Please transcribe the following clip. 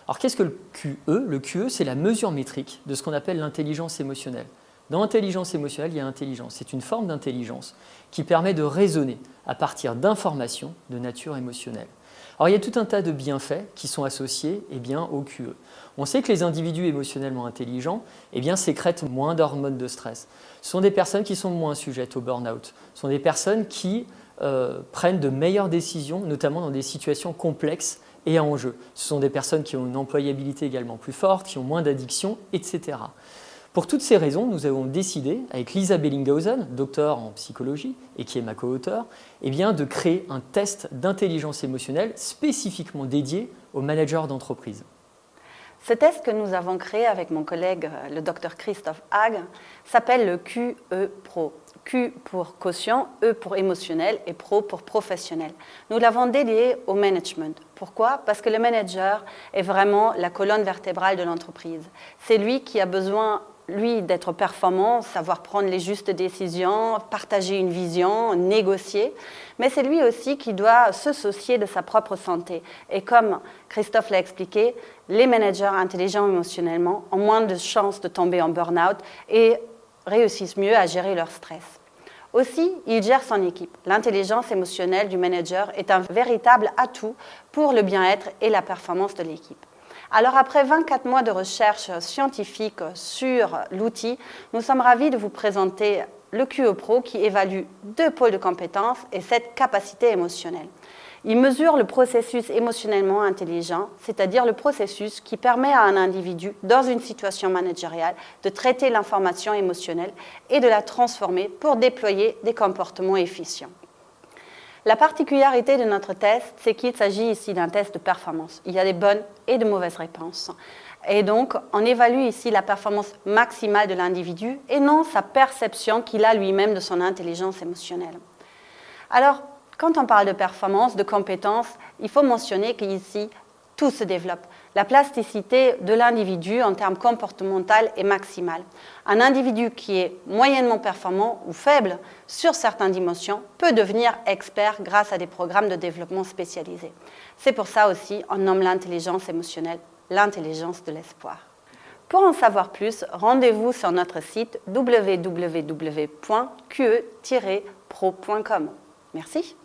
Alors qu'est-ce que le QE? Le QE, c'est la mesure métrique de ce qu'on appelle l'intelligence émotionnelle. Dans l'intelligence émotionnelle, il y a intelligence. C'est une forme d'intelligence qui permet de raisonner à partir d'informations de nature émotionnelle. Alors il y a tout un tas de bienfaits qui sont associés au QE. On sait que les individus émotionnellement intelligents sécrètent moins d'hormones de stress. Ce sont des personnes qui sont moins sujettes au burn-out. Ce sont des personnes qui prennent de meilleures décisions, notamment dans des situations complexes et à enjeu. Ce sont des personnes qui ont une employabilité également plus forte, qui ont moins d'addiction, etc. Pour toutes ces raisons, nous avons décidé, avec Lisa Bellinghausen, docteur en psychologie et qui est ma co-auteure, de créer un test d'intelligence émotionnelle spécifiquement dédié aux managers d'entreprise. Ce test que nous avons créé avec mon collègue, le docteur Christophe Haag, s'appelle le QE Pro. Q pour quotient, E pour émotionnel et Pro pour professionnel. Nous l'avons dédié au management. Pourquoi? Parce que le manager est vraiment la colonne vertébrale de l'entreprise. C'est lui qui a besoin, d'être performant, savoir prendre les justes décisions, partager une vision, négocier. Mais c'est lui aussi qui doit se soucier de sa propre santé. Et comme Christophe l'a expliqué, les managers intelligents émotionnellement ont moins de chances de tomber en burn-out et réussissent mieux à gérer leur stress. Aussi, il gère son équipe. L'intelligence émotionnelle du manager est un véritable atout pour le bien-être et la performance de l'équipe. Alors après 24 mois de recherche scientifique sur l'outil, nous sommes ravis de vous présenter le QE Pro qui évalue 2 pôles de compétences et 7 capacités émotionnelles. Il mesure le processus émotionnellement intelligent, c'est-à-dire le processus qui permet à un individu, dans une situation managériale, de traiter l'information émotionnelle et de la transformer pour déployer des comportements efficients. La particularité de notre test, c'est qu'il s'agit ici d'un test de performance. Il y a des bonnes et de mauvaises réponses. Et donc, on évalue ici la performance maximale de l'individu et non sa perception qu'il a lui-même de son intelligence émotionnelle. Alors, quand on parle de performance, de compétences, il faut mentionner qu'ici, tout se développe. La plasticité de l'individu en termes comportementaux est maximale. Un individu qui est moyennement performant ou faible sur certaines dimensions peut devenir expert grâce à des programmes de développement spécialisés. C'est pour ça aussi on nomme l'intelligence émotionnelle l'intelligence de l'espoir. Pour en savoir plus, rendez-vous sur notre site www.qe-pro.com. Merci.